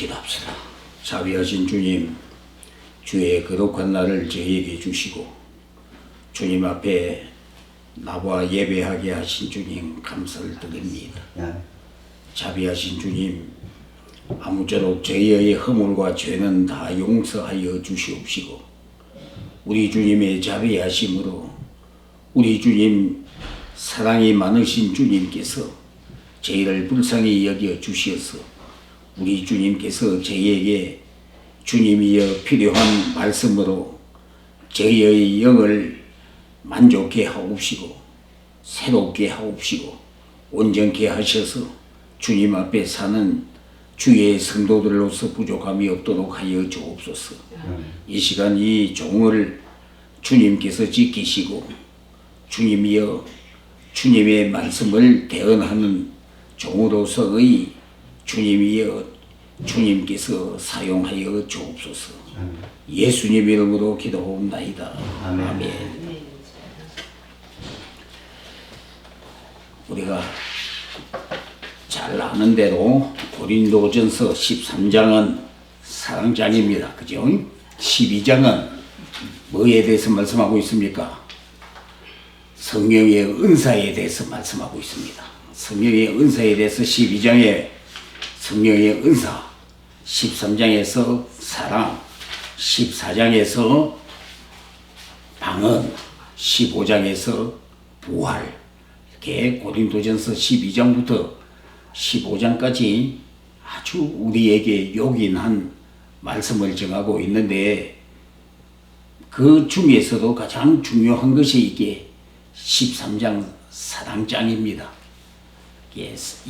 기도합시다. 자비하신 주님, 주의 거룩한 날을 저희에게 주시고 주님 앞에 나와 예배하게 하신 주님 감사를 드립니다. 자비하신 주님, 아무쪼록 저희의 허물과 죄는 다 용서하여 주시옵시고 우리 주님의 자비하심으로 우리 주님 사랑이 많으신 주님께서 저희를 불쌍히 여겨 주시어서 우리 주님께서 저희에게 주님이여 필요한 말씀으로 저희의 영을 만족해 하옵시고 새롭게 하옵시고 온전케 하셔서 주님 앞에 사는 주의 성도들로서 부족함이 없도록 하여 주옵소서. 이 시간 이 종을 주님께서 지키시고 주님이여 주님의 말씀을 대언하는 종으로서의 주님이여 주님께서 사용하여 주옵소서. 예수님 이름으로 기도하옵나이다. 아멘. 우리가 잘 아는 대로 고린도전서 13장은 사랑장입니다. 그죠? 12장은 뭐에 대해서 말씀하고 있습니까? 성령의 은사에 대해서 말씀하고 있습니다. 성령의 은사에 대해서 12장에 성령의 은사, 13장에서 사랑, 14장에서 방언, 15장에서 부활, 이렇게 고린도전서 12장부터 15장까지 아주 우리에게 요긴한 말씀을 정하고 있는데 그 중에서도 가장 중요한 것이 이게 13장 사랑장입니다.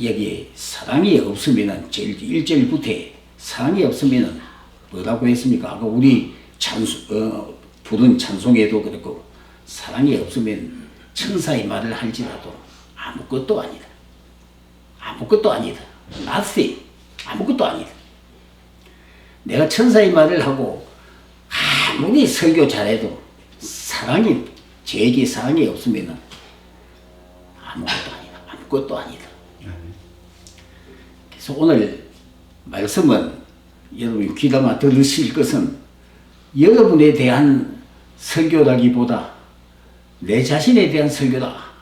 여기 사랑이 없으면은 제일 1절부터 사랑이 없으면은 뭐라고 했습니까? 아까 우리 부른 찬송에도 그렇고 사랑이 없으면 천사의 말을 할지라도 아무것도 아니다. 아무것도 아니다. nothing. 아무것도 아니다. 내가 천사의 말을 하고 아무리 설교 잘해도 저에게 사랑이 없으면 아무것도 아니다. 아무것도 아니다. 그래서 오늘 말씀은 여러분이 귀담아 들으실 것은 여러분에 대한 설교라기보다 내 자신에 대한 설교다.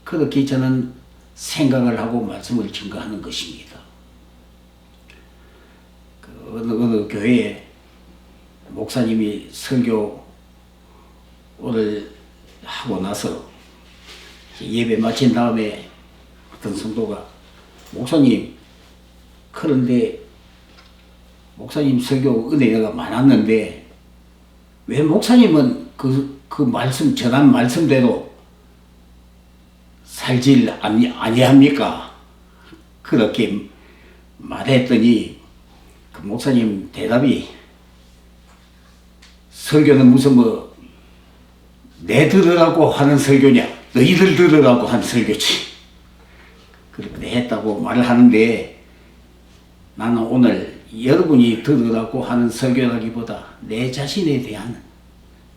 그렇게 저는 생각을 하고 말씀을 증거하는 것입니다. 어느 교회에 목사님이 설교 오늘 하고 나서 예배 마친 다음에 어떤 성도가 목사님, 그런데 목사님 설교 은혜가 많았는데 왜 목사님은 그 말씀 전한 말씀대로 살질 아니합니까? 그렇게 말했더니 그 목사님 대답이 설교는 무슨 내 들으라고 하는 설교냐? 너희들 들으라고 하는 설교지. 그렇게 했다고 말을 하는데 나는 오늘 여러분이 들으라고 하는 설교라기보다 내 자신에 대한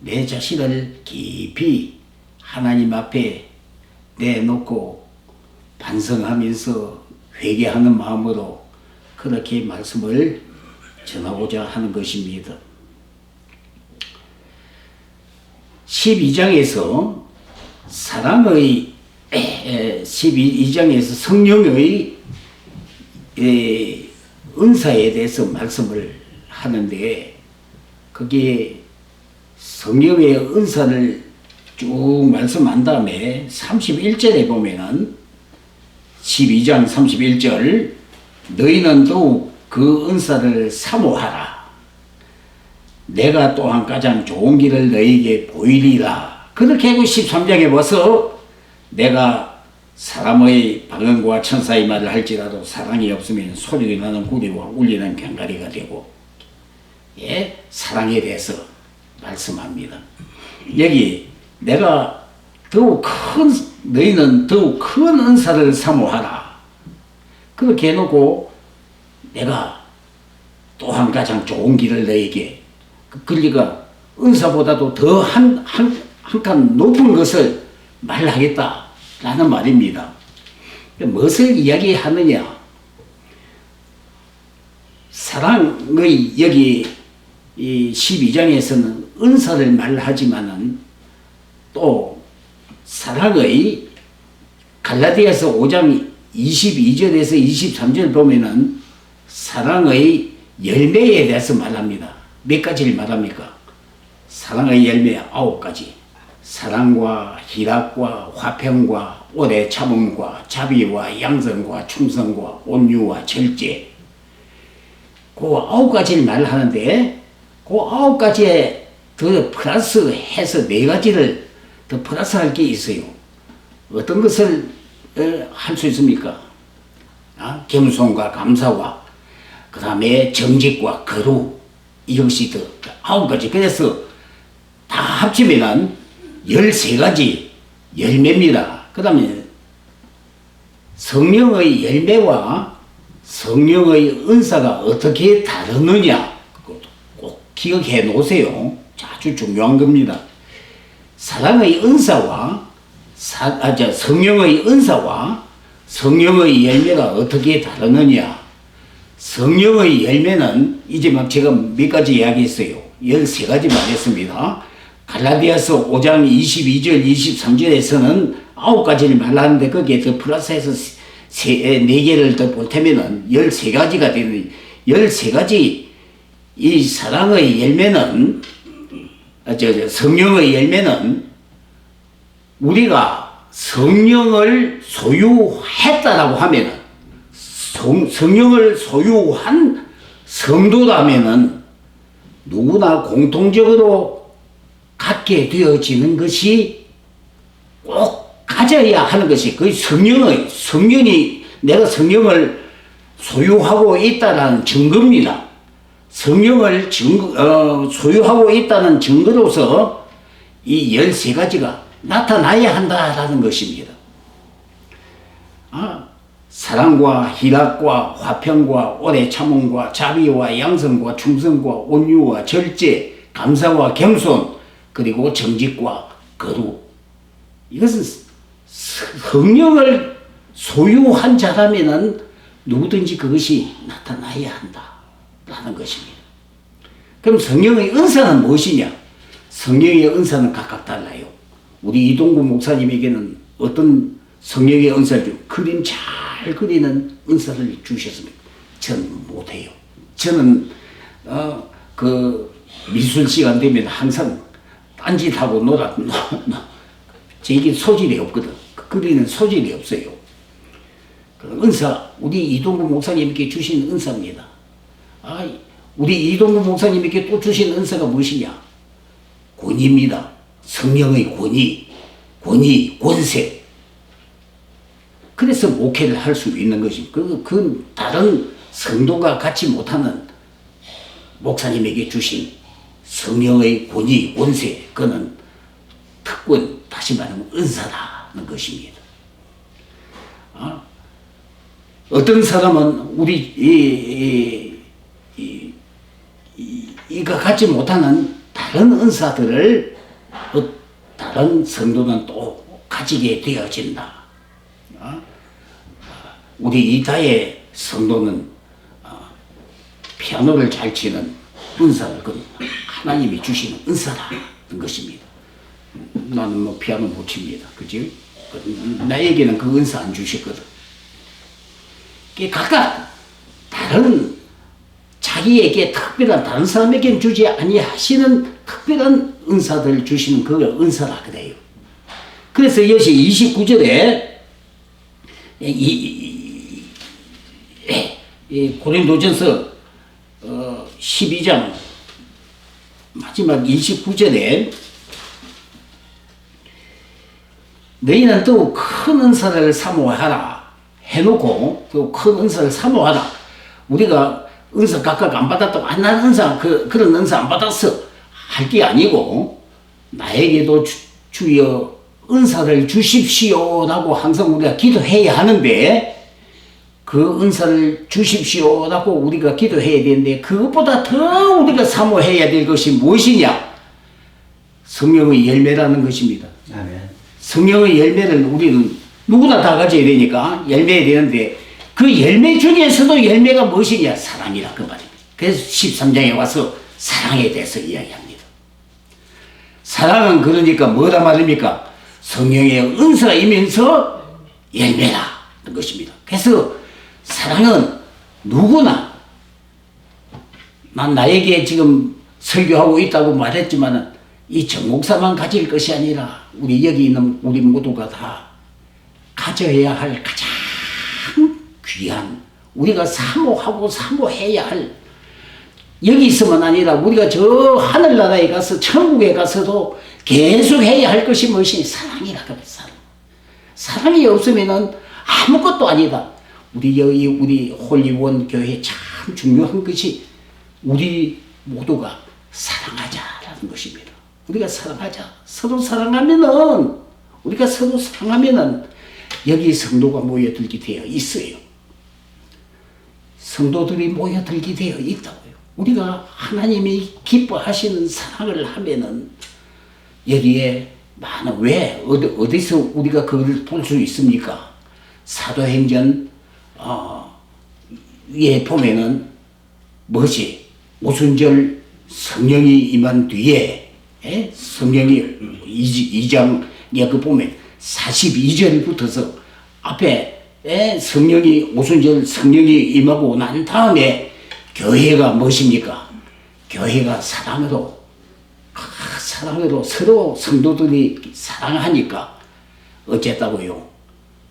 내 자신을 깊이 하나님 앞에 내놓고 반성하면서 회개하는 마음으로 그렇게 말씀을 전하고자 하는 것입니다. 12장에서 사랑의 12장에서 성령의 은사에 대해서 말씀을 하는데 거기에 성령의 은사를 쭉 말씀한 다음에 31절에 보면은 12장 31절 너희는 더욱 그 은사를 사모하라. 내가 또한 가장 좋은 길을 너희에게 보이리라. 그렇게 하고 13장에 와서 내가 사람의 방언과 천사의 말을 할지라도 사랑이 없으면 소리가 나는 구리와 울리는 병가리가 되고 사랑에 대해서 말씀합니다. 여기 내가 너희는 더욱 큰 은사를 사모하라. 그렇게 해놓고 내가 또한 가장 좋은 길을 너에게 그러니까 은사보다도 더 한 칸 높은 것을 말하겠다라는 말입니다. 무엇을 이야기하느냐? 사랑의 여기 이 12장에서는 은사를 말하지만은 또 사랑의 갈라디아서 5장 22절에서 23절 보면은 사랑의 열매에 대해서 말합니다. 몇 가지를 말합니까? 사랑의 열매 9가지. 사랑과 희락과 화평과 오래 참음과 자비와 양선과 충성과 온유와 절제. 그 9가지를 말하는데 그 9가지에 더 플러스 해서 4가지를 더 플러스 할 게 있어요. 어떤 것을 할 수 있습니까? 겸손과 감사와 그 다음에 정직과 거룩, 이것이 더 9가지. 그래서 다 합치면은 13가지 열매입니다. 그 다음에 성령의 열매와 성령의 은사가 어떻게 다르느냐 꼭 기억해 놓으세요. 아주 중요한 겁니다. 사랑의 은사와 성령의 은사와 성령의 열매가 어떻게 다르느냐. 성령의 열매는 이제 막 제가 몇 가지 이야기했어요. 13가지 말했습니다. 갈라디아서 5장 22절 23절에서는 9가지를 말하는데 거기에 더 플러스해서 4개를 더 보태면은 13가지가 되는 13가지 이 사랑의 열매는 성령의 열매는 우리가 성령을 소유했다라고 하면은 성령을 소유한 성도라면은 누구나 공통적으로 갖게 되어지는 것이 꼭 가져야 하는 것이 그 성령이 내가 성령을 소유하고 있다는 증거입니다. 성령을 소유하고 있다는 증거로서 이 13가지가 나타나야 한다라는 것입니다. 사랑과 희락과 화평과 오래 참음과 자비와 양선과 충성과 온유와 절제, 감사와 겸손, 그리고 정직과 거룩. 이것은 성령을 소유한 자라면은 누구든지 그것이 나타나야 한다라는 것입니다. 그럼 성령의 은사는 무엇이냐? 성령의 은사는 각각 달라요. 우리 이동구 목사님에게는 어떤 성령의 은사를 주 그림 잘 그리는 은사를 주셨습니다. 저는 못해요. 저는 그 미술 시간 되면 항상 딴짓하고 제게 소질이 없거든. 그리는 소질이 없어요. 그 은사, 우리 이동구 목사님께 주신 은사입니다. 우리 이동구 목사님께 또 주신 은사가 무엇이냐? 권위입니다. 성령의 권위, 권세. 그래서 목회를 할 수 있는 것입니다. 그 다른 성도가 갖지 못하는 목사님에게 주신 성령의 권위, 권세, 그는 특권, 다시 말하면 은사라는 것입니다. 어떤 사람은 우리 이가 갖지 못하는 다른 은사들을 다른 성도는 또 가지게 되어진다. 우리 이다의 성도는 피아노를 잘 치는 은사를 하나님이 주시는 은사라는 것입니다. 나는 뭐 피아노 못 칩니다. 그치? 나에게는 그 은사 안 주셨거든. 각각 다른 자기에게 특별한 다른 사람에게는 주지 아니하시는 특별한 은사들을 주시는 그 은사라 그래요. 그래서 여기 29절에 고린도전서 12장 마지막 29절에 너희는 또 큰 은사를 사모하라 해놓고 또 큰 은사를 사모하라. 우리가 은사 각각 안 받았다고 나는 은사 그런 은사 안 받았어 할 게 아니고 나에게도 주여 은사를 주십시오라고 항상 우리가 기도해야 하는데 그 은사를 주십시오라고 우리가 기도해야 되는데 그것보다 더 우리가 사모해야 될 것이 무엇이냐? 성령의 열매라는 것입니다. 아멘. 성령의 열매를 우리는 누구나 다 가져야 되니까 열매야 되는데 그 열매 중에서도 열매가 무엇이냐? 사랑이라 그 말입니다. 그래서 13장에 와서 사랑에 대해서 이야기합니다. 사랑은 그러니까 뭐라 말입니까? 성령의 은사가 이면서 열매라 는 것입니다. 그래서 사랑은 누구나, 난 나에게 지금 설교하고 있다고 말했지만 이 정목사만 가질 것이 아니라 우리 여기 있는 우리 모두가 다 가져야 할 가장 귀한, 우리가 사모하고 사모해야 할, 여기서만 아니라 우리가 저 하늘나라에 가서 천국에 가서도 계속 해야 할 것이 무엇이니? 사랑이라 그래. 사랑이 없으면은 아무것도 아니다. 우리 여기 우리 홀리원 교회 참 중요한 것이 우리 모두가 사랑하자라는 것입니다. 우리가 사랑하자. 서로 사랑하면은, 우리가 서로 사랑하면은 여기 성도가 모여들게 되어 있어요. 성도들이 모여들게 되어 있다고요. 우리가 하나님이 기뻐하시는 사랑을 하면은 여기에 많은, 왜 어디서 우리가 그걸 볼 수 있습니까? 사도행전 위에 보면은 뭐지? 오순절 성령이 임한 뒤에, 성령이 2장에 그 보면 42절부터서 앞에 성령이, 오순절 성령이 임하고 난 다음에 교회가 무엇입니까? 교회가 사랑으로 서로 성도들이 사랑하니까 어쨌다고요?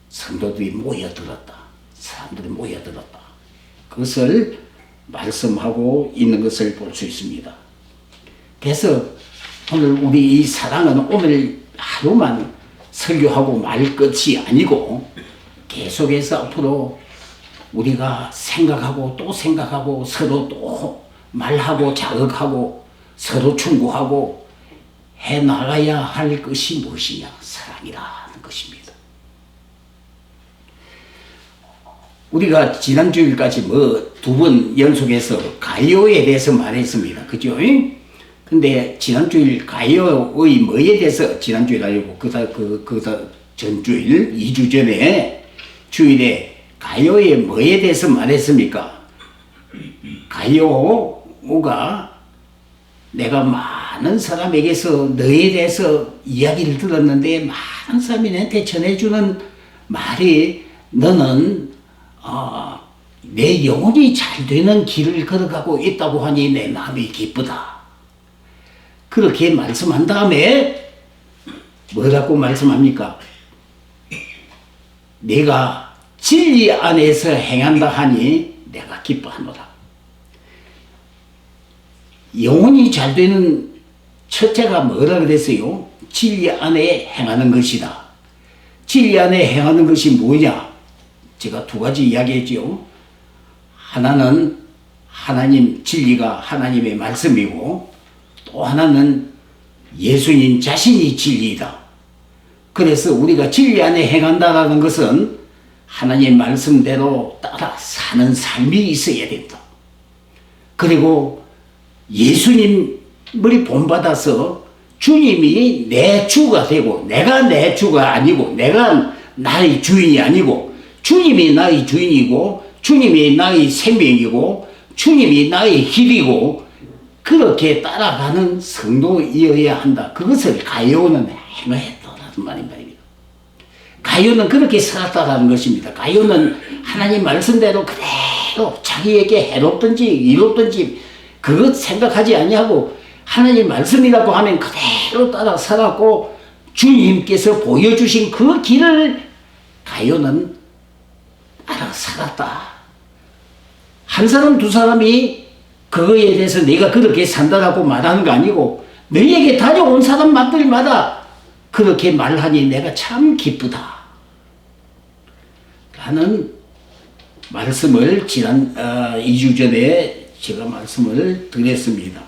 성도들이 모여들었다. 사람들이 모여들었다. 그것을 말씀하고 있는 것을 볼 수 있습니다. 그래서 오늘 우리 이 사랑은 오늘 하루만 설교하고 말 것이 아니고 계속해서 앞으로 우리가 생각하고 또 생각하고 서로 또 말하고 자극하고 서로 충고하고 해나가야 할 것이 무엇이냐? 사랑이라는 것입니다. 우리가 지난 주일까지 두 번 연속해서 가요에 대해서 말했습니다. 그죠? 근데 지난 주일 가요의 뭐에 대해서, 지난 주일 아니고 전주일, 2주 전에 주일에 가요의 뭐에 대해서 말했습니까? 가요가 내가 많은 사람에게서 너에 대해서 이야기를 들었는데 많은 사람이 나한테 전해주는 말이, 너는 내 영혼이 잘 되는 길을 걸어가고 있다고 하니 내 마음이 기쁘다. 그렇게 말씀한 다음에 뭐라고 말씀합니까? 내가 진리 안에서 행한다 하니 내가 기뻐하노라. 영혼이 잘 되는 첫째가 뭐라 그랬어요? 진리 안에 행하는 것이다. 진리 안에 행하는 것이 뭐냐? 제가 두 가지 이야기했죠. 하나는 하나님, 진리가 하나님의 말씀이고, 또 하나는 예수님 자신이 진리이다. 그래서 우리가 진리 안에 행한다라는 것은 하나님 말씀대로 따라 사는 삶이 있어야 된다. 그리고 예수님을 본받아서 주님이 내 주가 되고, 내가 내 주가 아니고, 내가 나의 주인이 아니고, 주님이 나의 주인이고, 주님이 나의 생명이고, 주님이 나의 길이고, 그렇게 따라가는 성도이어야 한다. 그것을 가요는 행했다라는 말입니다. 가요는 그렇게 살았다라는 것입니다. 가요는 하나님 말씀대로 그대로 자기에게 해롭든지 이롭든지 그것 생각하지 아니하고 하나님 말씀이라고 하면 그대로 따라 살았고, 주님께서 보여주신 그 길을 가요는 알아 살았다. 한 사람 두 사람이 그거에 대해서 내가 그렇게 산다라고 말하는 거 아니고, 너희에게 다녀온 사람들마다 그렇게 말하니 내가 참 기쁘다 라는 말씀을 지난 2주 전에 제가 말씀을 드렸습니다.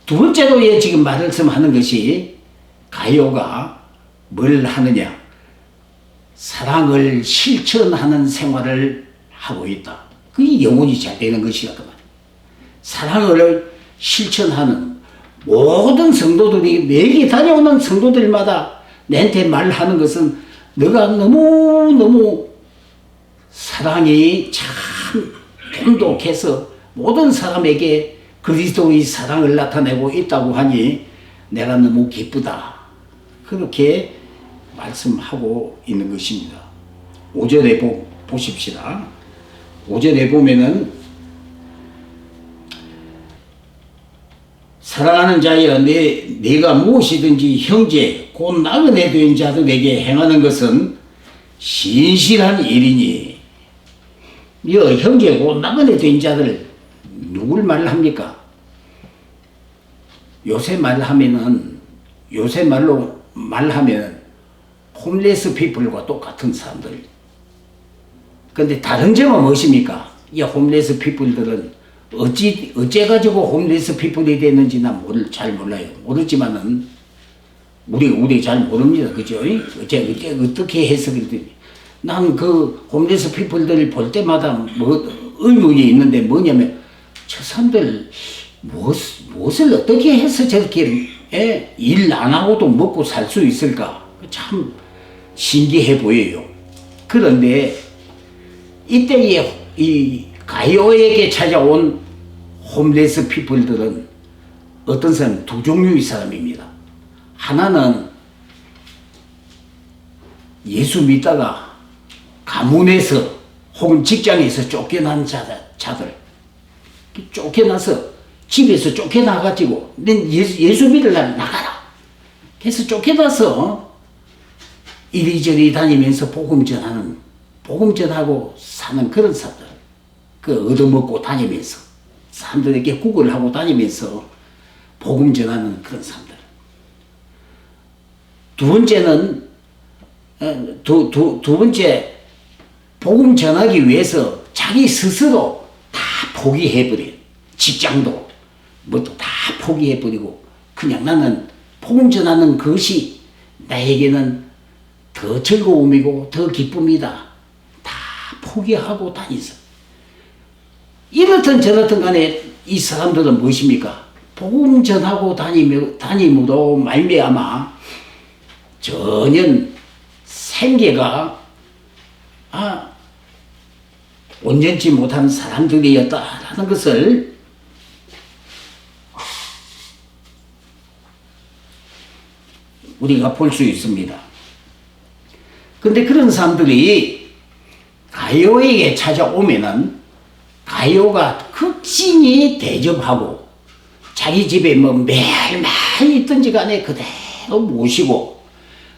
두 번째로 지금 말씀하는 것이, 가요가 뭘 하느냐? 사랑을 실천하는 생활을 하고 있다. 그게 영혼이 잘 되는 것이다. 그 말이에요. 사랑을 실천하는 모든 성도들이, 매일 다녀오는 성도들마다 내한테 말하는 것은, 너가 너무너무 사랑이 참 돈독해서 모든 사람에게 그리스도의 사랑을 나타내고 있다고 하니 내가 너무 기쁘다. 그렇게 말씀하고 있는 것입니다. 5절에 보십시다. 5절에 보면은 사랑하는 자여 네가 무엇이든지 형제 곧 나그네 된 자들에게 행하는 것은 신실한 일이니. 이 형제 곧 나그네 된 자들 누굴 말합니까? 요새 말로 말하면 홈레스 피플과 똑같은 사람들. 근데 다른 점은 무엇입니까? 이 홈레스 피플들은 어째 가지고 홈레스 피플이 됐는지 난 잘 몰라요. 모르지만은 우리 잘 모릅니다. 그죠? 어떻게 해석이 되니? 난 그 홈레스 피플들 볼 때마다 의문이 있는데 뭐냐면 저 사람들 무엇을 어떻게 해서 저렇게 일 안 하고도 먹고 살 수 있을까? 참 신기해 보여요. 그런데 이때의 이 가요에게 찾아온 홈레스 피플들은 어떤 사람, 두 종류의 사람입니다. 하나는 예수 믿다가 가문에서 혹은 직장에서 쫓겨난 자들, 쫓겨나서 집에서 쫓겨나가지고 예수 믿으려면 나가라. 그래서 쫓겨나서 이리저리 다니면서 복음 전하고 사는 그런 사람들. 그 얻어먹고 다니면서 사람들에게 구걸을 하고 다니면서 복음 전하는 그런 사람들. 두 번째는 두 번째 복음 전하기 위해서 자기 스스로 다 포기해버린 직장도 뭐도 다 포기해버리고 그냥 나는 복음 전하는 것이 나에게는 더 즐거움이고 더 기쁨이다. 다 포기하고 다니서 이렇든 저렇든 간에 이 사람들은 무엇입니까? 복음 전하고 다님으로 말미암아 전혀 생계가 온전치 못한 사람들이었다라는 것을 우리가 볼 수 있습니다. 근데 그런 사람들이 가요에게 찾아오면은 가요가 극진히 대접하고 자기 집에 매일매일 있든지 간에 그대로 모시고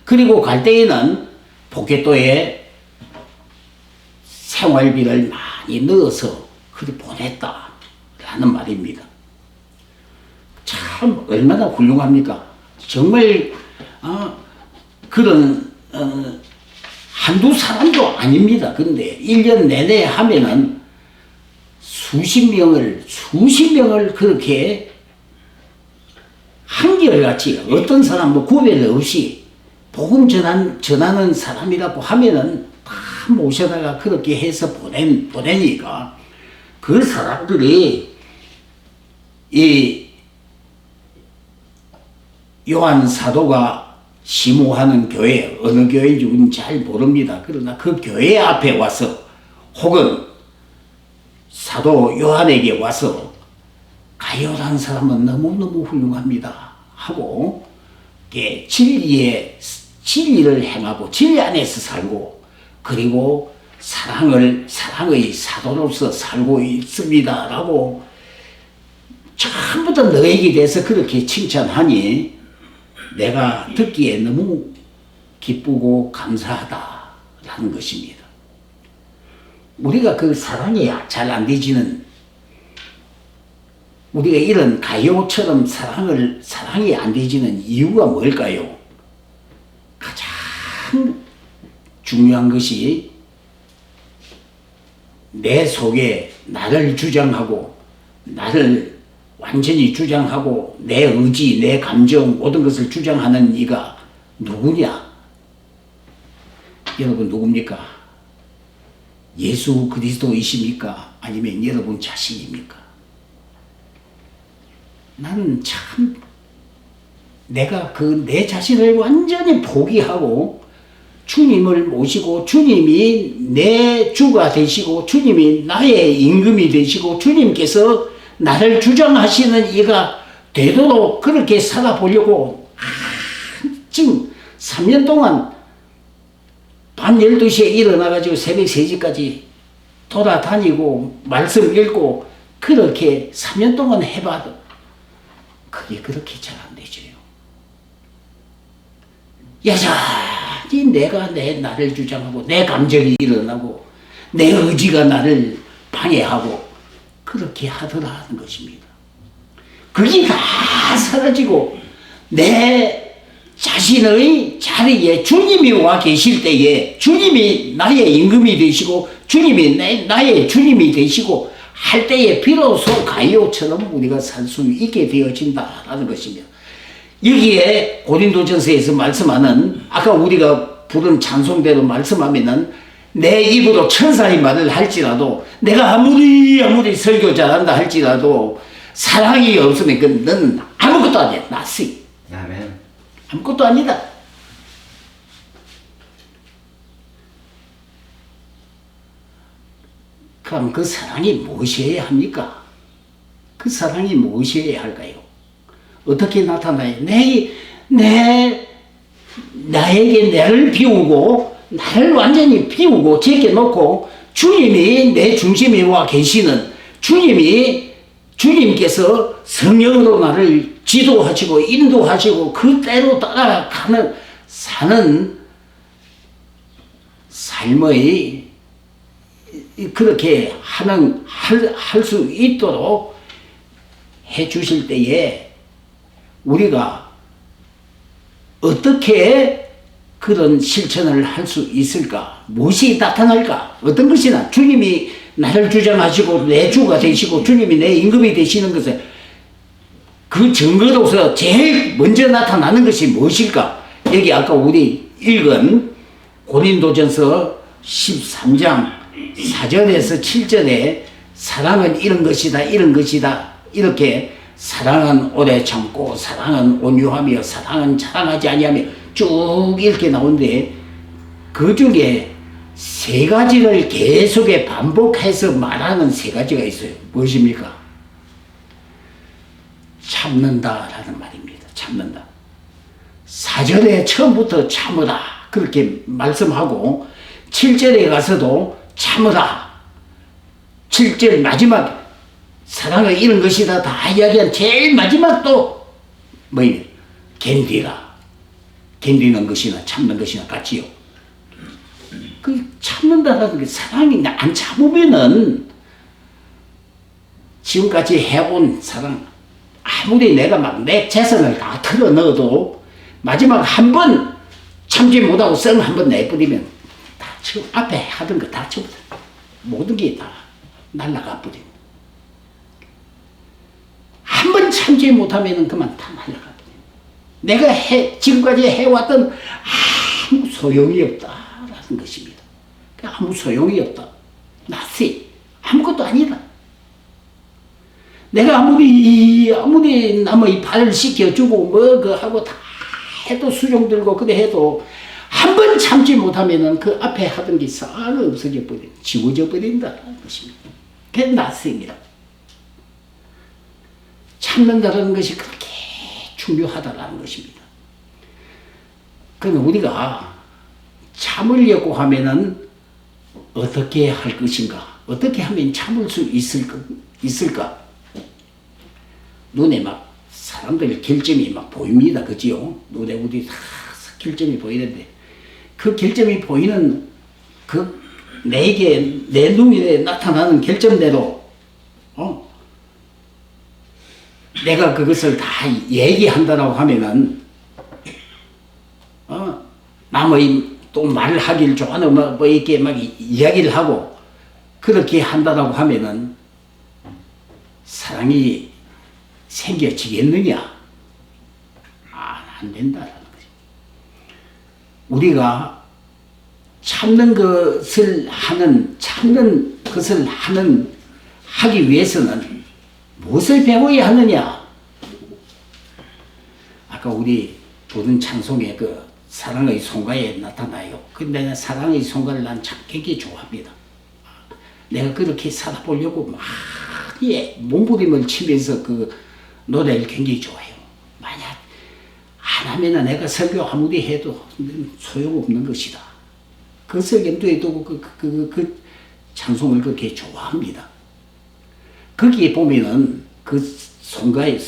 그리고 갈 때에는 포켓도에 생활비를 많이 넣어서 그리 보냈다라는 말입니다. 참 얼마나 훌륭합니까? 정말 그런 한두 사람도 아닙니다. 근데 1년 내내 하면은 수십 명을 그렇게 한결같이 어떤 사람 구별 없이 복음 전하는 사람이라고 하면은 다 모셔다가 그렇게 해서 보내니까 그 사람들이 이 요한 사도가 시무하는 교회 어느 교회인지 우리는 잘 모릅니다. 그러나 그 교회 앞에 와서 혹은 사도 요한에게 와서 가요라는 사람은 너무너무 훌륭합니다 하고 진리를 행하고 진리 안에서 살고 그리고 사랑의 사도로서 살고 있습니다 라고 처음부터 너에게 대해서 그렇게 칭찬하니 내가 듣기에 너무 기쁘고 감사하다라는 것입니다. 우리가 그 사랑이 잘 안 되지는 우리가 이런 가요처럼 사랑이 안 되지는 이유가 뭘까요? 가장 중요한 것이 내 속에 나를 주장하고 나를 완전히 주장하고 내 의지, 내 감정 모든 것을 주장하는 이가 누구냐? 여러분 누굽니까? 예수 그리스도이십니까? 아니면 여러분 자신입니까? 나는 참 내가 내 자신을 완전히 포기하고 주님을 모시고 주님이 내 주가 되시고 주님이 나의 임금이 되시고 주님께서 나를 주장하시는 이가 되도록 그렇게 살아보려고 지금 3년 동안 밤 12시에 일어나가지고 새벽 3시까지 돌아다니고 말씀 읽고 그렇게 3년 동안 해봐도 그게 그렇게 잘 안 되죠. 여전히 내가 내 나를 주장하고 내 감정이 일어나고 내 의지가 나를 방해하고 그렇게 하더라는 것입니다. 그게 다 사라지고 내 자신의 자리에 주님이 와 계실 때에 주님이 나의 임금이 되시고 주님이 나의 주님이 되시고 할 때에 비로소 가요처럼 우리가 살 수 있게 되어진다라는 것입니다. 여기에 고린도전서에서 말씀하는 아까 우리가 부른 찬송대로 말씀하면은 내 입으로 천사의 말을 할지라도 내가 아무리 설교 잘한다 할지라도 사랑이 없으면 너는 아무것도 아니야. 나스. 아멘. 아무것도 아니다. 그럼 그 사랑이 무엇이어야 합니까? 그 사랑이 무엇이어야 할까요? 어떻게 나타나요? 나에게 나를 비우고 나를 완전히 비우고 제껴놓고 주님이 내 중심에 와 계시는 주님께서 성령으로 나를 지도하시고 인도하시고 그대로 따라가는 사는 삶의 그렇게 할 수 있도록 해 주실 때에 우리가 어떻게 그런 실천을 할 수 있을까? 무엇이 나타날까? 어떤 것이나 주님이 나를 주장하시고 내 주가 되시고 주님이 내 임금이 되시는 것을 그 증거로서 제일 먼저 나타나는 것이 무엇일까? 여기 아까 우리 읽은 고린도전서 13장 4절에서 7절에 사랑은 이런 것이다 이렇게 사랑은 오래 참고 사랑은 온유하며 사랑은 자랑하지 아니하며 쭉 이렇게 나오는데 그 중에 세 가지를 계속해 반복해서 말하는 세 가지가 있어요. 무엇입니까? 참는다라는 말입니다. 참는다. 4절에 처음부터 참으라 그렇게 말씀하고 7절에 가서도 참으라. 7절 마지막 사랑은 이런 것이다 다 이야기한 제일 마지막 또 뭐예요? 견디라. 견디는 것이나 참는 것이나 같지요. 그 참는다라는 게 사랑이 안 참으면은 지금까지 해온 사랑 아무리 내가 막 내 재산을 다 털어 넣어도 마지막 한 번 참지 못하고 썩 한 번 내버리면 다 지금 앞에 하던 거 다 쳐버려. 모든 게 다 날라가 버려. 한 번 참지 못하면은 그만 다 날라가 버려. 내가 지금까지 해왔던 아무 소용이 없다라는 것입니다. 아무 소용이 없다. 나시 아무것도 아니다. 내가 아무리 남의 발을 씻겨주고 뭐 그 하고 다 해도 수종 들고 그래 해도 한 번 참지 못하면은 그 앞에 하던 게 싹 없어져 버려, 지워져 버린다는 것입니다. 그게 나스입니다. 참는다는 것이 그렇게 중요하다는 것입니다. 그러면 우리가 참으려고 하면은 어떻게 할 것인가? 어떻게 하면 참을 수 있을까? 눈에 막 사람들 결점이 막 보입니다. 그지요? 눈에 우리 다 결점이 보이는데 그 결점이 보이는 그 내 눈에 나타나는 결점대로 내가 그것을 다 얘기한다라고 하면은 남의 또 말하기를 좋아하는 뭐 이렇게 막 이야기를 하고 그렇게 한다라고 하면은 사랑이 생겨지겠느냐? 안 된다라는 거죠. 우리가 참는 것을 하기 위해서는 무엇을 배워야 하느냐? 아까 우리 부른 찬송의 그 사랑의 송가에 나타나요. 근데 난 사랑의 송가를 난 참 굉장히 좋아합니다. 내가 그렇게 살아보려고 막 몸부림을 치면서 그 노래를 굉장히 좋아해요. 만약 안 하면 내가 설교 아무리 해도 소용없는 것이다. 그 설교도 해도 그 찬송을 그렇게 좋아합니다. 거기에 보면은 그 송가의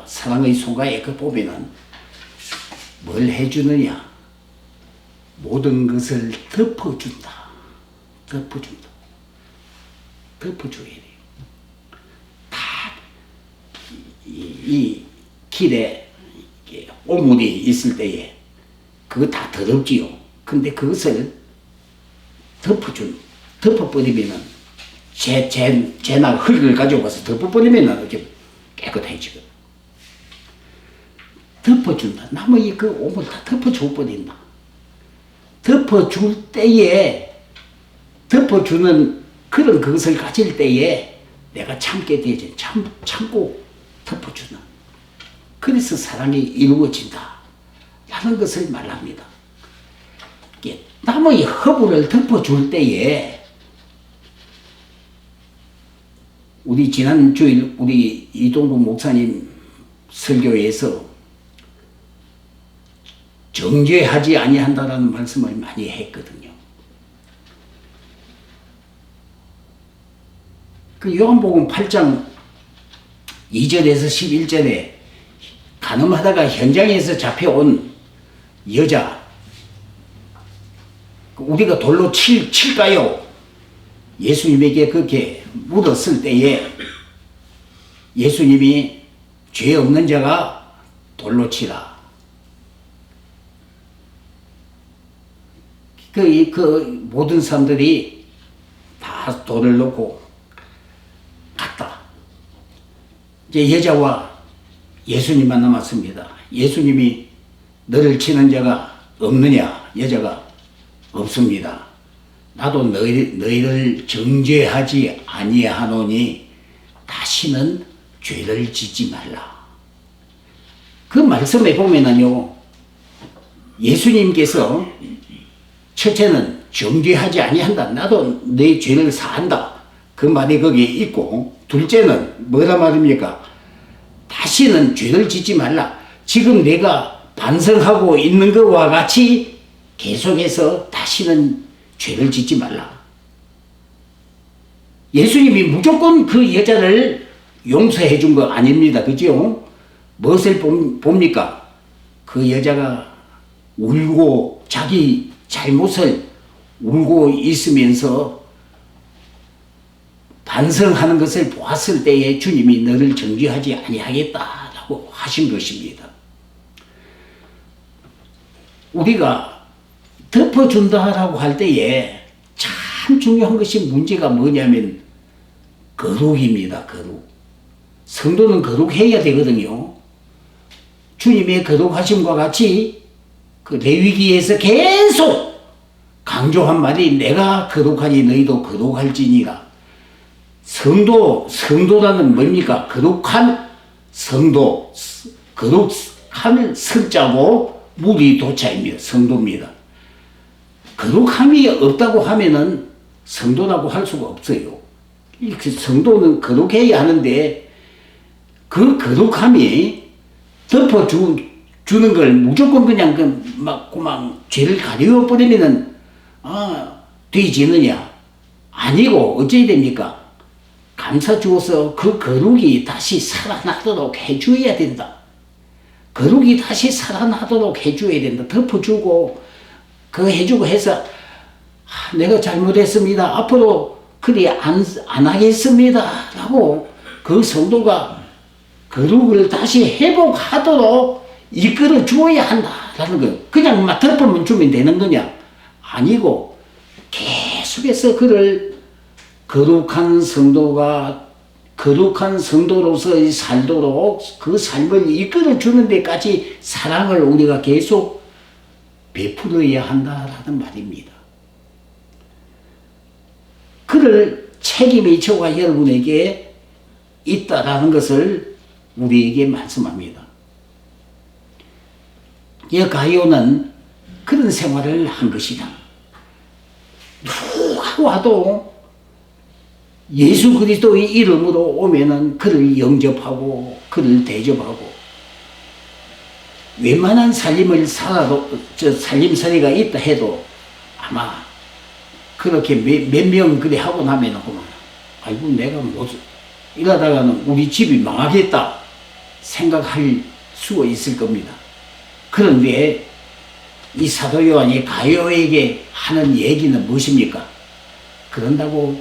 사랑의 송가에 그 보면은 뭘 해주느냐? 모든 것을 덮어준다. 덮어줘야 돼요. 다 이 길에 오물이 있을 때에 그거 다 더럽지요. 근데 그것을 덮어버리면은 재나 흙을 가져와서 덮어버리면은 이렇게 깨끗해지거든. 덮어준다. 남의 그 오물 다 덮어줘 버린다. 덮어줄 때에, 덮어주는 그런 그것을 가질 때에 내가 참게 되지. 참고 덮어주는. 그래서 사랑이 이루어진다. 라는 것을 말합니다. 남의 허물을 덮어줄 때에 우리 지난 주일 우리 이동국 목사님 설교에서 정죄하지 아니한다라는 말씀을 많이 했거든요. 그 요한복음 8장 2절에서 11절에 간음하다가 현장에서 잡혀온 여자, 우리가 돌로 칠까요? 예수님에게 그렇게 물었을 때에 예수님이 죄 없는 자가 돌로 치라. 그 모든 사람들이 다 돌을 놓고 갔다. 이제 여자와 예수님만 남았습니다. 예수님이 너를 치는 자가 없느냐? 여자가 없습니다. 나도 너희를 정죄하지 아니하노니 다시는 죄를 짓지 말라. 그 말씀에 보면은요, 예수님께서 첫째는 정죄하지 아니한다. 나도 내 죄를 사한다. 그 말이 거기에 있고, 둘째는 뭐라 말입니까? 다시는 죄를 짓지 말라. 지금 내가 반성하고 있는 것과 같이 계속해서 다시는 죄를 짓지 말라. 예수님이 무조건 그 여자를 용서해 준 거 아닙니다. 그죠? 무엇을 봅니까? 그 여자가 울고 자기 잘못을 울고 있으면서 반성하는 것을 보았을 때에 주님이 너를 정죄하지 아니하겠다라고 하신 것입니다. 우리가 덮어준다라고 할 때에 참 중요한 것이 문제가 뭐냐면 거룩입니다. 거룩. 성도는 거룩해야 되거든요. 주님의 거룩하심과 같이 그 레위기에서 계속 강조한 말이 내가 거룩하니 너희도 거룩할지니라. 성도라는 뭡니까? 거룩한 성도, 거룩한 성자고 무리 도자입니다. 성도입니다. 거룩함이 없다고 하면은 성도라고 할 수가 없어요. 성도는 거룩해야 하는데 그 거룩함이 덮어주는 걸 무조건 그냥 그만 죄를 가려버리면은 되지느냐? 아니고 어찌해야 됩니까? 감사 주어서 그 거룩이 다시 살아나도록 해줘야 된다. 거룩이 다시 살아나도록 해줘야 된다. 덮어주고 그 해주고 해서 내가 잘못했습니다. 앞으로 그리 안 하겠습니다. 라고 그 성도가 거룩을 다시 회복하도록 이끌어 주어야 한다라는 거예요. 그냥 막 덮어만 주면 되는 거냐? 아니고 계속해서 그를 거룩한 성도로서 살도록 그 삶을 이끌어 주는 데까지 사랑을 우리가 계속 베풀어야 한다라는 말입니다. 그럴 책임이 저와 여러분에게 있다라는 것을 우리에게 말씀합니다. 이 가룟은 그런 생활을 한 것이다. 누가 와도 예수 그리스도의 이름으로 오면은 그를 영접하고 그를 대접하고 웬만한 삶을 살아도 살림살이가 있다 해도 아마 그렇게 몇 명 그래 하고 나면은 아이고 내가 못 이러다가는 우리 집이 망하겠다 생각할 수가 있을 겁니다. 그런데 이 사도 요한이 가룟에게 하는 얘기는 무엇입니까? 그런다고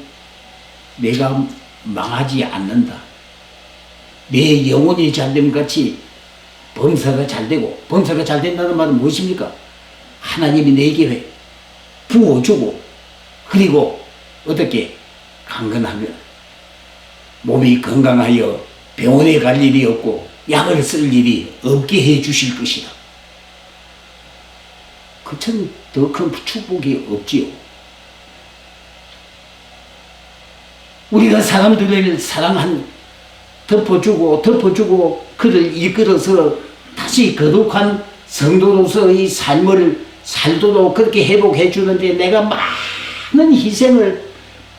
내가 망하지 않는다. 내 영혼이 잘됨 같이 범사가 잘되고, 범사가 잘된다는 말은 무엇입니까? 하나님이 내게 부어주고 그리고 어떻게 강건하며 몸이 건강하여 병원에 갈 일이 없고 약을 쓸 일이 없게 해 주실 것이다. 그처럼 더 큰 축복이 없지요. 우리가 사람들을 덮어주고 그를 이끌어서 다시 거룩한 성도로서의 삶을 살도록 그렇게 회복해 주는데 내가 많은 희생을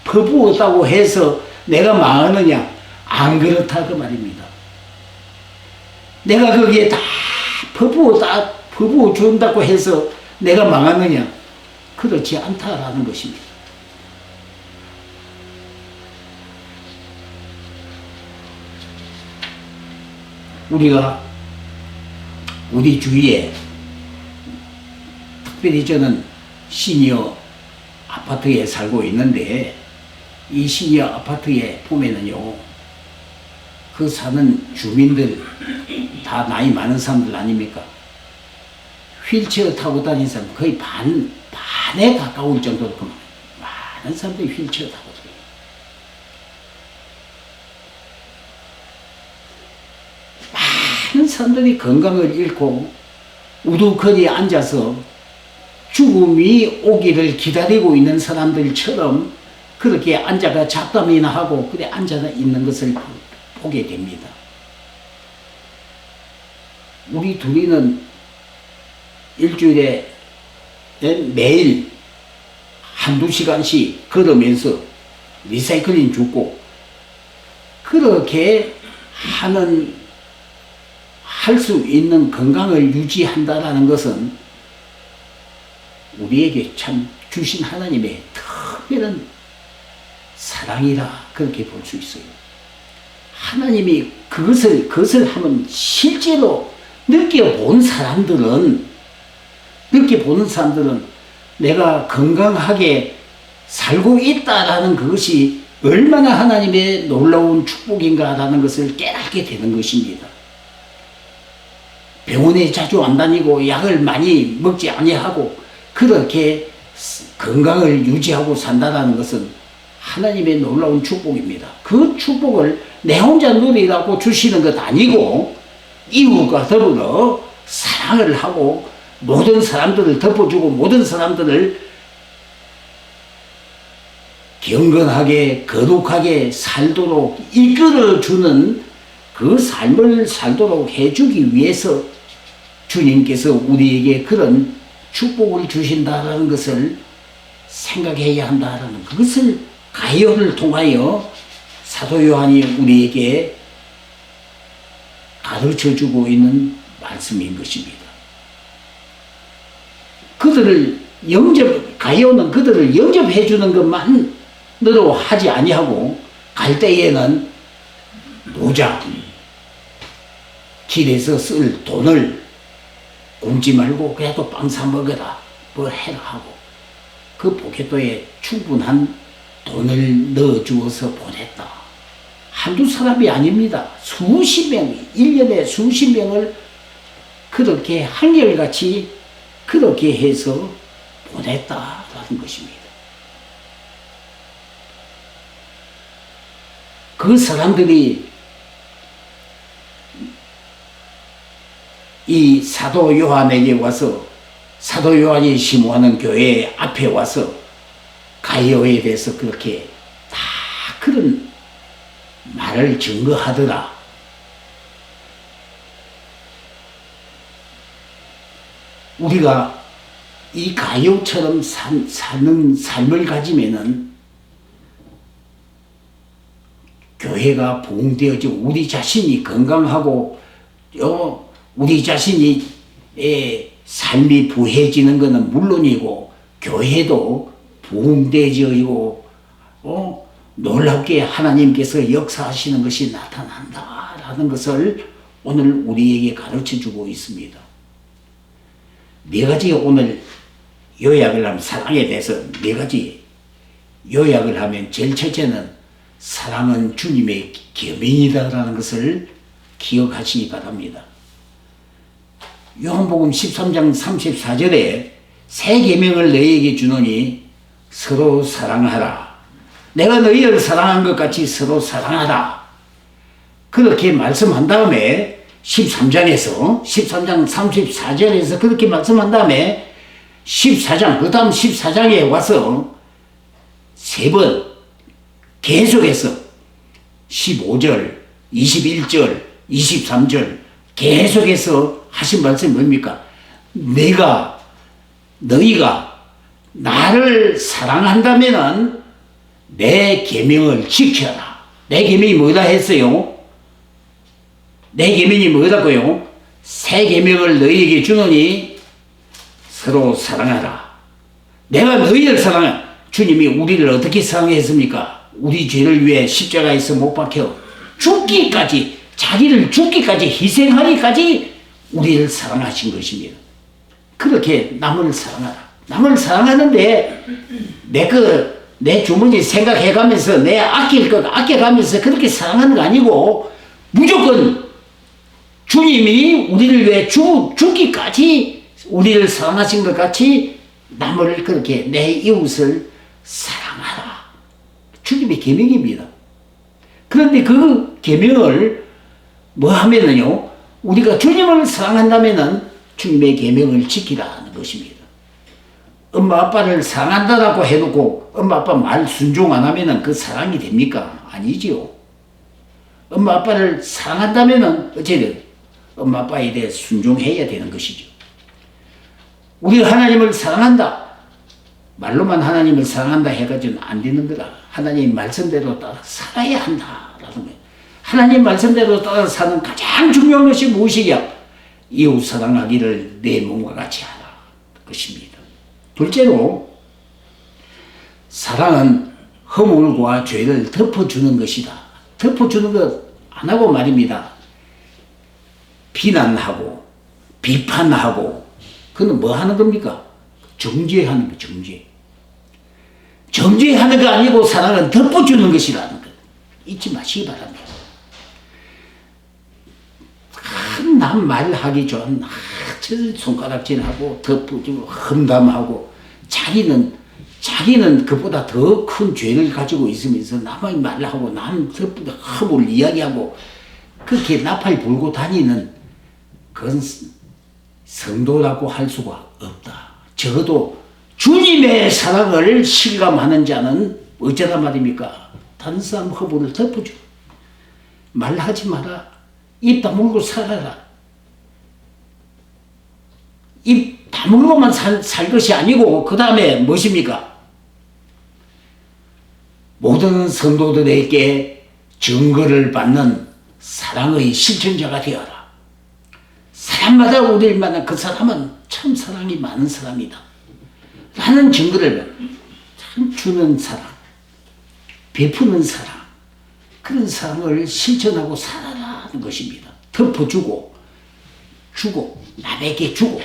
퍼부었다고 해서 내가 망하느냐? 안 그렇다 그 말입니다. 내가 거기에 다 퍼부어 준다고 해서 내가 망하느냐? 그렇지 않다라는 것입니다. 우리가 우리 주위에 특별히 저는 시니어 아파트에 살고 있는데 이 시니어 아파트에 보면은요 그 사는 주민들 다 나이 많은 사람들 아닙니까? 휠체어 타고 다니는 사람 거의 반에 가까울 정도로 많은 사람들이 휠체어 타고 다녀요. 많은 사람들이 건강을 잃고 우두커니 앉아서 죽음이 오기를 기다리고 있는 사람들처럼 그렇게 앉아가 잡담이나 하고 그래 앉아 있는 것을 보게 됩니다. 우리 둘이는 일주일에 매일 한두 시간씩 걸으면서 리사이클링 줍고 그렇게 할 수 있는 건강을 유지한다라는 것은 우리에게 참 주신 하나님의 특별한 사랑이라 그렇게 볼 수 있어요. 하나님이 그것을 하면 실제로 느껴보는 사람들은 내가 건강하게 살고 있다라는 그것이 얼마나 하나님의 놀라운 축복인가라는 것을 깨닫게 되는 것입니다. 병원에 자주 안 다니고 약을 많이 먹지 아니하고 그렇게 건강을 유지하고 산다는 것은 하나님의 놀라운 축복입니다. 그 축복을 내 혼자 누리라고 주시는 것 아니고 이웃과 더불어 사랑을 하고 모든 사람들을 덮어주고 모든 사람들을 경건하게 거룩하게 살도록 이끌어주는 그 삶을 살도록 해주기 위해서 주님께서 우리에게 그런 축복을 주신다는 것을 생각해야 한다는 그것을 가룟을 통하여 사도 요한이 우리에게 가르쳐주고 있는 말씀인 것입니다. 가룟은 그들을 영접해주는 것만으로 하지 아니하고 갈 때에는 노자 길에서 쓸 돈을 굶지 말고 그래도 빵 사 먹어라 뭐 해라 하고 그 포켓도에 충분한 돈을 넣어주어서 보냈다. 한두 사람이 아닙니다. 수십 명, 1년에 수십 명을 그렇게 한결같이 그렇게 해서 보냈다라는 것입니다. 그 사람들이 이 사도 요한에게 와서 사도 요한이 심호하는 교회 앞에 와서 가룟에 대해서 그렇게 다 그런 말을 증거하더라. 우리가 이 가요처럼 사는 삶을 가지면은 교회가 부흥되어지고 우리 자신이 건강하고 우리 자신이 삶이 부해지는 것은 물론이고 교회도 부흥되어지고 놀랍게 하나님께서 역사하시는 것이 나타난다라는 것을 오늘 우리에게 가르쳐주고 있습니다. 네 가지 오늘 요약을 하면 사랑에 대해서 네 가지 요약을 하면 제일 첫째는 사랑은 주님의 계명이다라는 것을 기억하시기 바랍니다. 요한복음 13장 34절에 새 계명을 너희에게 주노니 서로 사랑하라. 내가 너희를 사랑한 것 같이 서로 사랑하라. 그렇게 말씀한 다음에 13장 34절에서 그렇게 말씀한 다음에 14장 그 다음 14장에 와서 세 번 계속해서 15절, 21절, 23절 계속해서 하신 말씀이 뭡니까? 너희가 나를 사랑한다면은 내 계명을 지켜라. 내 계명이 뭐다 했어요? 내 계명이 뭐다고요? 새 계명을 너희에게 주노니 서로 사랑하라. 내가 너희를 사랑해. 주님이 우리를 어떻게 사랑했습니까? 우리 죄를 위해 십자가에서 못 박혀 죽기까지, 자기를 죽기까지 희생하기까지 우리를 사랑하신 것입니다. 그렇게 남을 사랑하라. 남을 사랑하는데 내 주머니 생각해가면서 내 아낄 것 아껴가면서 그렇게 사랑하는 거 아니고 무조건 주님이 우리를 위해 죽기까지 우리를 사랑하신 것 같이 남을 그렇게 내 이웃을 사랑하라. 주님의 계명입니다. 그런데 그 계명을 뭐 하면은요, 우리가 주님을 사랑한다면은 주님의 계명을 지키라는 것입니다. 엄마 아빠를 사랑한다라고 해놓고 엄마 아빠 말 순종 안 하면은 그 사랑이 됩니까? 아니지요. 엄마 아빠를 사랑한다면은 어쨌든 엄마 아빠에 대해 순종해야 되는 것이죠. 우리가 하나님을 사랑한다. 말로만 하나님을 사랑한다 해가지고는 안 되는 거다. 하나님 말씀대로 따라 살아야 한다라는 거예요. 하나님 말씀대로 따라 사는 가장 중요한 것이 무엇이냐? 이웃 사랑하기를 내 몸과 같이 하라. 것입니다. 둘째로 사랑은 허물과 죄를 덮어주는 것이다. 덮어주는 것 안 하고 말입니다. 비난하고 비판하고 그건 뭐 하는 겁니까? 정죄하는 거, 정죄. 정죄하는 거 아니고 사랑은 덮어주는 것이라는 것. 잊지 마시기 바랍니다. 남 말하기 좋은 손가락질하고 덮어주고 험담하고 자기는 그보다 더 큰 죄를 가지고 있으면서 남의 말하고 남 허물 이야기하고 그렇게 나팔 불고 다니는 그건 성도라고 할 수가 없다. 적어도 주님의 사랑을 실감하는 자는 어쩌다 말입니까? 다른 사람 허물을 덮어줘. 말하지 마라. 입 다물고 살아라. 입 다물고만 살 것이 아니고 그 다음에 무엇입니까? 모든 성도들에게 증거를 받는 사랑의 실천자가 되어라. 사람마다 우리를 만난 그 사람은 참 사랑이 많은 사람이다. 라는 증거를 참 주는 사랑, 베푸는 사랑, 그런 사랑을 실천하고 살아라는 것입니다. 덮어주고, 남에게 주고,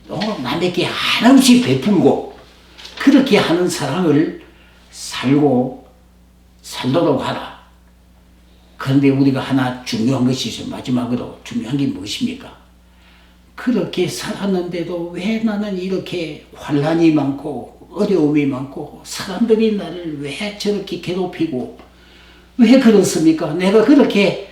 또 남에게 한없이 베풀고, 그렇게 하는 사랑을 살도록 하라. 그런데 우리가 하나 중요한 것이 있어요. 마지막으로 중요한 게 무엇입니까? 그렇게 살았는데도 왜 나는 이렇게 환난이 많고 어려움이 많고 사람들이 나를 왜 저렇게 괴롭히고 왜 그렇습니까? 내가 그렇게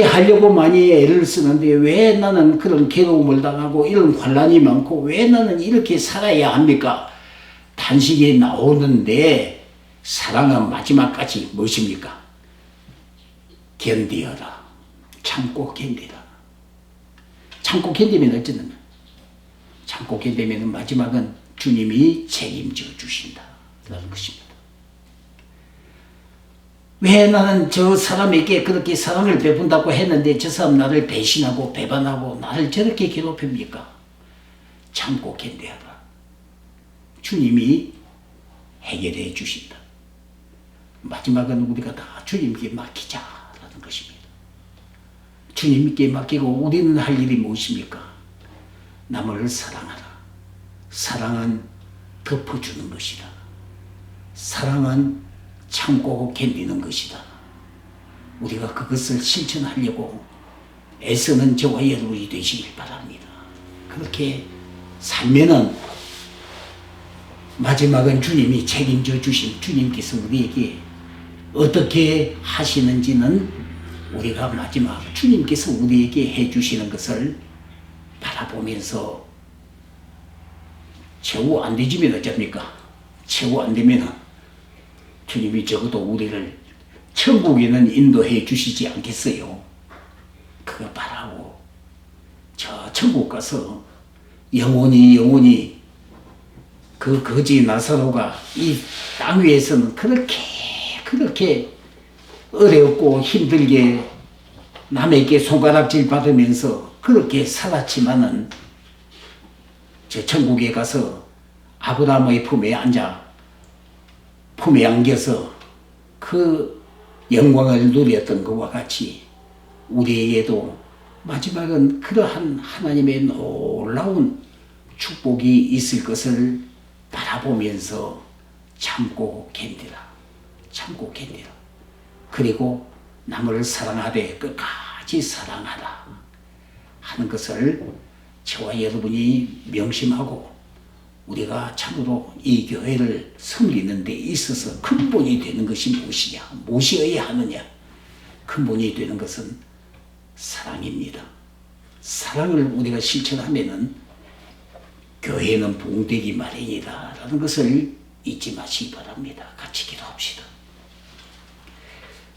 하려고 많이 애를 쓰는데 왜 나는 그런 괴로움을 당하고 이런 환난이 많고 왜 나는 이렇게 살아야 합니까? 단식이 나오는데 사랑은 마지막까지 무엇입니까? 견디어라. 참고 견디라. 참고 견디면 어쩌느냐? 참고 견디면 마지막은 주님이 책임져 주신다라는 것입니다. 왜 나는 저 사람에게 그렇게 사랑을 베푼다고 했는데 저 사람 나를 배신하고 배반하고 나를 저렇게 괴롭힙니까? 참고 견뎌라. 주님이 해결해 주신다. 마지막은 우리가 다 주님께 맡기자라는 것입니다. 주님께 맡기고 우리는 할 일이 무엇입니까? 남을 사랑하라. 사랑은 덮어주는 것이다. 사랑은 참고 견디는 것이다. 우리가 그것을 실천하려고 애쓰는 저와 여러분이 되시길 바랍니다. 그렇게 살면은 마지막은 주님이 책임져 주신 주님께서 우리에게 어떻게 하시는지는 우리가 마지막 주님께서 우리에게 해주시는 것을 바라보면서 최후 안 되지면 어쩝니까? 최후 안 되면 주님이 적어도 우리를 천국에는 인도해 주시지 않겠어요? 그거 바라고 저 천국 가서 영원히 그 거지 나사로가 이 땅 위에서는 그렇게 어렵고 힘들게 남에게 손가락질 받으면서 그렇게 살았지만은 저 천국에 가서 아브라함의 품에 안겨서 그 영광을 누렸던 것과 같이 우리에게도 마지막은 그러한 하나님의 놀라운 축복이 있을 것을 바라보면서 참고 견디라. 그리고 남을 사랑하되 끝까지 사랑하라 하는 것을 저와 여러분이 명심하고 우리가 참으로 이 교회를 섬기는 데 있어서 근본이 되는 것이 무엇이냐, 무엇이어야 하느냐. 근본이 되는 것은 사랑입니다. 사랑을 우리가 실천하면은 교회는 부흥되기 마련이다 라는 것을 잊지 마시기 바랍니다. 같이 기도합시다.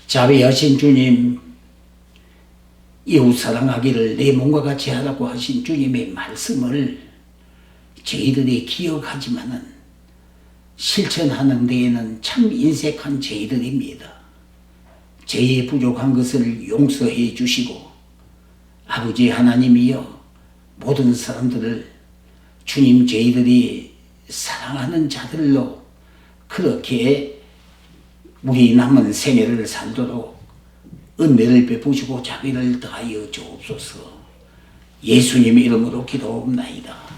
자비하신 주님, 이웃 사랑하기를 내 몸과 같이 하라고 하신 주님의 말씀을 저희들이 기억하지만은 실천하는 데에는 참 인색한 저희들입니다. 저희의 부족한 것을 용서해 주시고 아버지 하나님이여 모든 사람들을 주님 저희들이 사랑하는 자들로 그렇게 우리 남은 생애를 살도록 은혜를 베푸시고 자비를 더하여 주옵소서. 예수님의 이름으로 기도옵나이다.